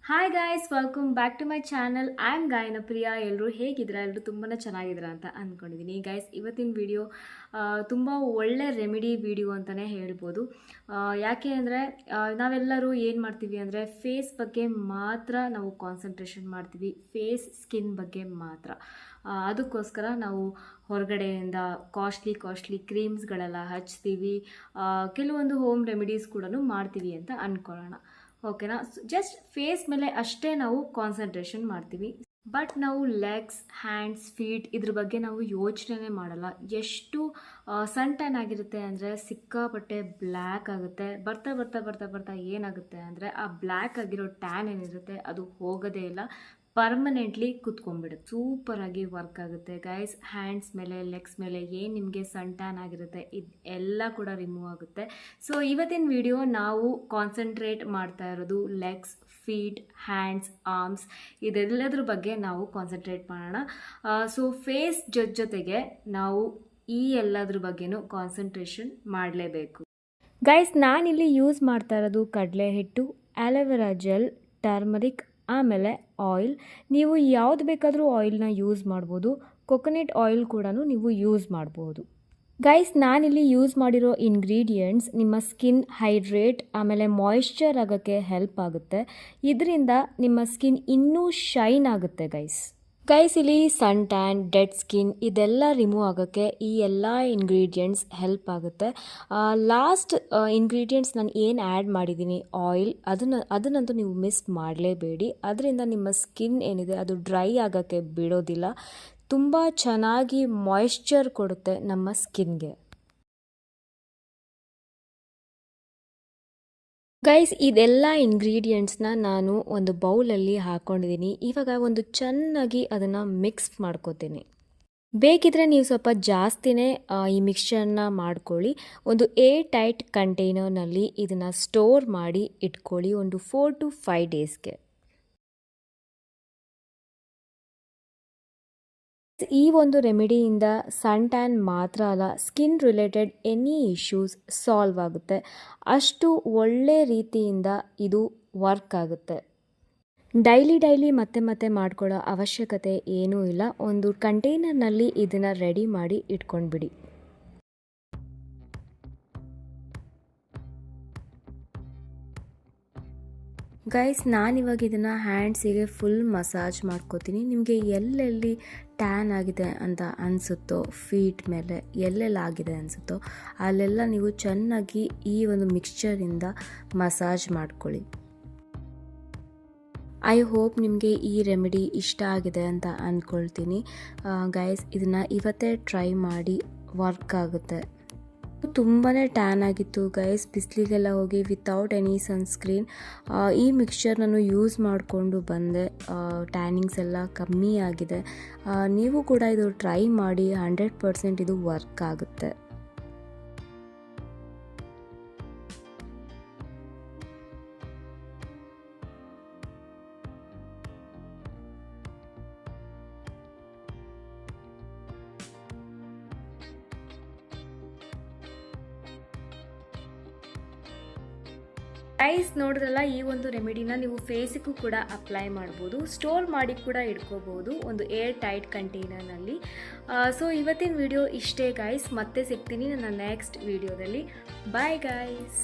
Hi guys, welcome back to my channel. I am Gayana Priya. ಎಲ್ಲರೂ ಹೇಗಿದ್ದೀರಾ? ಎಲ್ಲರೂ ತುಂಬಾ ಚೆನ್ನಾಗಿದ್ದೀರಾ ಅಂತ ಅಂದ್ಕೊಂಡಿದ್ದೀನಿ. ಗೈಸ್, ಇವತ್ತಿನ ವಿಡಿಯೋ ತುಂಬ ಒಳ್ಳೆ ರೆಮಿಡಿ ವಿಡಿಯೋ ಅಂತಲೇ ಹೇಳ್ಬೋದು. ಯಾಕೆ ಅಂದರೆ ನಾವೆಲ್ಲರೂ ಏನು ಮಾಡ್ತೀವಿ ಅಂದರೆ ಫೇಸ್ ಬಗ್ಗೆ ಮಾತ್ರ ನಾವು ಕಾನ್ಸಂಟ್ರೇಷನ್ ಮಾಡ್ತೀವಿ, ಫೇಸ್ ಸ್ಕಿನ್ ಬಗ್ಗೆ ಮಾತ್ರ. ಅದಕ್ಕೋಸ್ಕರ ನಾವು ಹೊರಗಡೆಯಿಂದ ಕಾಸ್ಟ್ಲಿ ಕ್ರೀಮ್ಸ್ಗಳೆಲ್ಲ ಹಚ್ತೀವಿ, ಕೆಲವೊಂದು ಹೋಮ್ ರೆಮಿಡೀಸ್ ಕೂಡ ಮಾಡ್ತೀವಿ ಅಂತ ಅಂದ್ಕೊಳ್ಳೋಣ. ಓಕೆನಾ? ಜಸ್ಟ್ ಫೇಸ್ ಮೇಲೆ ಅಷ್ಟೇ ನಾವು ಕಾನ್ಸಂಟ್ರೇಷನ್ ಮಾಡ್ತೀವಿ. ಬಟ್ ನಾವು ಲೆಗ್ಸ್, ಹ್ಯಾಂಡ್ಸ್, ಫೀಟ್ ಇದ್ರ ಬಗ್ಗೆ ನಾವು ಯೋಚನೆ ಮಾಡಲ್ಲ. ಎಷ್ಟು ಸನ್ ಟ್ಯಾನ್ ಆಗಿರುತ್ತೆ ಅಂದರೆ ಸಿಕ್ಕಾಪಟ್ಟೆ ಬ್ಲ್ಯಾಕ್ ಆಗುತ್ತೆ. ಬರ್ತಾ ಬರ್ತಾ ಬರ್ತಾ ಬರ್ತಾ ಏನಾಗುತ್ತೆ ಅಂದರೆ ಆ ಬ್ಲ್ಯಾಕ್ ಆಗಿರೋ ಟ್ಯಾನ್ ಏನಿರುತ್ತೆ ಅದು ಹೋಗೋದೇ ಇಲ್ಲ, ಪರ್ಮನೆಂಟ್ಲಿ ಕುತ್ಕೊಂಡ್ಬಿಡುತ್ತೆ. ಸೂಪರಾಗಿ ವರ್ಕ್ ಆಗುತ್ತೆ ಗೈಸ್. ಹ್ಯಾಂಡ್ಸ್ ಮೇಲೆ, ಲೆಗ್ಸ್ ಮೇಲೆ ಏನು ನಿಮಗೆ ಸನ್ ಟ್ಯಾನ್ ಆಗಿರುತ್ತೆ ಇದು ಎಲ್ಲ ಕೂಡ ರಿಮೂವ್ ಆಗುತ್ತೆ. ಸೊ ಇವತ್ತಿನ ವಿಡಿಯೋ ನಾವು ಕಾನ್ಸಂಟ್ರೇಟ್ ಮಾಡ್ತಾ ಇರೋದು ಲೆಗ್ಸ್, ಫೀಟ್, ಹ್ಯಾಂಡ್ಸ್, ಆರ್ಮ್ಸ್ ಇದೆಲ್ಲದ್ರ ಬಗ್ಗೆ ನಾವು ಕಾನ್ಸಂಟ್ರೇಟ್ ಮಾಡೋಣ. ಸೊ ಫೇಸ್ ಜೊತೆಗೆ ನಾವು ಈ ಎಲ್ಲದ್ರ ಬಗ್ಗೆನೂ ಕಾನ್ಸಂಟ್ರೇಷನ್ ಮಾಡಲೇಬೇಕು. ಗೈಸ್, ನಾನಿಲ್ಲಿ ಯೂಸ್ ಮಾಡ್ತಾ ಇರೋದು ಕಡಲೆ ಹಿಟ್ಟು, ಆಲೋವೆರಾ ಜೆಲ್, ಟರ್ಮರಿಕ್, ಆಮೇಲೆ ಆಯಿಲ್. ನೀವು ಯಾವುದು ಬೇಕಾದರೂ ಆಯಿಲ್ನ ಯೂಸ್ ಮಾಡ್ಬೋದು. ಕೊಕೊನಟ್ ಆಯಿಲ್ ಕೂಡ ನೀವು ಯೂಸ್ ಮಾಡ್ಬೋದು. ಗೈಸ್, ನಾನಿಲ್ಲಿ ಯೂಸ್ ಮಾಡಿರೋ ಇಂಗ್ರೀಡಿಯೆಂಟ್ಸ್ ನಿಮ್ಮ ಸ್ಕಿನ್ ಹೈಡ್ರೇಟ್ ಆಮೇಲೆ ಮಾಯಿಶ್ಚರ್ ಆಗೋಕ್ಕೆ ಹೆಲ್ಪ್ ಆಗುತ್ತೆ. ಇದರಿಂದ ನಿಮ್ಮ ಸ್ಕಿನ್ ಇನ್ನೂ ಶೈನ್ ಆಗುತ್ತೆ ಗೈಸ್. ಇಲ್ಲಿ ಸನ್ ಟ್ಯಾನ್, ಡೆಡ್ ಸ್ಕಿನ್ ಇದೆಲ್ಲ ರಿಮೂವ್ ಆಗೋಕ್ಕೆ ಈ ಎಲ್ಲ ಇಂಗ್ರೀಡಿಯೆಂಟ್ಸ್ ಹೆಲ್ಪ್ ಆಗುತ್ತೆ. ಲಾಸ್ಟ್ ಇಂಗ್ರೀಡಿಯೆಂಟ್ಸ್ ನಾನು ಏನು ಆ್ಯಡ್ ಮಾಡಿದ್ದೀನಿ ಆಯಿಲ್, ಅದನ್ನಂತೂ ನೀವು ಮಿಸ್ ಮಾಡಲೇಬೇಡಿ. ಅದರಿಂದ ನಿಮ್ಮ ಸ್ಕಿನ್ ಏನಿದೆ ಅದು ಡ್ರೈ ಆಗೋಕ್ಕೆ ಬಿಡೋದಿಲ್ಲ, ತುಂಬ ಚೆನ್ನಾಗಿ ಮಾಯಿಶ್ಚರ್ ಕೊಡುತ್ತೆ ನಮ್ಮ ಸ್ಕಿನ್ಗೆ. ಗೈಸ್, ಇದೆಲ್ಲ ಇಂಗ್ರೀಡಿಯೆಂಟ್ಸ್ನ ನಾನು ಒಂದು ಬೌಲಲ್ಲಿ ಹಾಕ್ಕೊಂಡಿದ್ದೀನಿ. ಇವಾಗ ಒಂದು ಚೆನ್ನಾಗಿ ಅದನ್ನು ಮಿಕ್ಸ್ ಮಾಡ್ಕೋತೀನಿ. ಬೇಕಿದ್ರೆ ನೀವು ಸ್ವಲ್ಪ ಜಾಸ್ತಿನೇ ಈ ಮಿಕ್ಸ್ಚರ್ನ ಮಾಡ್ಕೊಳ್ಳಿ. ಒಂದು ಏರ್ ಟೈಟ್ ಕಂಟೈನರ್ನಲ್ಲಿ ಇದನ್ನು ಸ್ಟೋರ್ ಮಾಡಿ ಇಟ್ಕೊಳ್ಳಿ ಒಂದು 4 to 5 ಡೇಸ್ಗೆ. ಈ ಒಂದು ರೆಮಿಡಿಯಿಂದ ಸನ್ ಟ್ಯಾನ್ ಮಾತ್ರ ಅಲ್ಲ, skin related any issues solve ಆಗುತ್ತೆ. ಅಷ್ಟು ಒಳ್ಳೆ ರೀತಿಯಿಂದ ಇದು ವರ್ಕ್ ಆಗುತ್ತೆ. ಡೈಲಿ ಮತ್ತೆ ಮಾಡ್ಕೊಳ್ಳೋ ಅವಶ್ಯಕತೆ ಏನೂ ಇಲ್ಲ. ಒಂದು ಕಂಟೈನರ್ನಲ್ಲಿ ಇದನ್ನು ರೆಡಿ ಮಾಡಿ ಇಟ್ಕೊಂಡ್ಬಿಡಿ. ಗೈಸ್, ನಾನಿವಾಗ ಇದನ್ನು ಹ್ಯಾಂಡ್ಸಿಗೆ ಫುಲ್ ಮಸಾಜ್ ಮಾಡ್ಕೋತೀನಿ. ನಿಮಗೆ ಎಲ್ಲೆಲ್ಲಿ ಟ್ಯಾನ್ ಆಗಿದೆ ಅಂತ ಅನಿಸುತ್ತೋ, ಫೀಟ್ ಮೇಲೆ ಎಲ್ಲೆಲ್ಲ ಆಗಿದೆ ಅನಿಸುತ್ತೋ ಅಲ್ಲೆಲ್ಲ ನೀವು ಚೆನ್ನಾಗಿ ಈ ಒಂದು ಮಿಕ್ಸ್ಚರಿಂದ ಮಸಾಜ್ ಮಾಡ್ಕೊಳ್ಳಿ. ಐ ಹೋಪ್ ನಿಮಗೆ ಈ ರೆಮಿಡಿ ಇಷ್ಟ ಆಗಿದೆ ಅಂತ ಅಂದ್ಕೊಳ್ತೀನಿ. ಗೈಸ್, ಇದನ್ನು ಇವತ್ತೇ ಟ್ರೈ ಮಾಡಿ, ವರ್ಕ್ ಆಗುತ್ತೆ. ತುಂಬಾ ಟ್ಯಾನ್ ಆಗಿತ್ತು ಗೈಸ್, ಬಿಸಿಲಿಗೆಲ್ಲ ಹೋಗಿ ವಿತೌಟ್ ಎನಿ ಸನ್ಸ್ಕ್ರೀನ್ ಈ ಮಿಕ್ಸ್ಚರ್ ನಾನು ಯೂಸ್ ಮಾಡಿಕೊಂಡು ಬಂದೆ. ಟ್ಯಾನಿಂಗ್ಸ್ ಎಲ್ಲ ಕಮ್ಮಿ ಆಗಿದೆ. ನೀವು ಕೂಡ ಇದು ಟ್ರೈ ಮಾಡಿ, 100% ಇದು ವರ್ಕ್ ಆಗುತ್ತೆ. ಗೈಸ್, ನೋಡಿದ್ರಲ್ಲ, ಈ ಒಂದು ರೆಮಿಡಿನ ನೀವು ಫೇಸಿಗೂ ಕೂಡ ಅಪ್ಲೈ ಮಾಡ್ಬೋದು, ಸ್ಟೋರ್ ಮಾಡಿ ಕೂಡ ಇಟ್ಕೋಬೋದು ಒಂದು ಏರ್ ಟೈಟ್ ಕಂಟೈನರ್ನಲ್ಲಿ. ಸೊ ಇವತ್ತಿನ ವಿಡಿಯೋ ಇಷ್ಟೇ ಗೈಸ್. ಮತ್ತೆ ಸಿಗ್ತೀನಿ ನನ್ನ ನೆಕ್ಸ್ಟ್ ವಿಡಿಯೋದಲ್ಲಿ. Bye guys.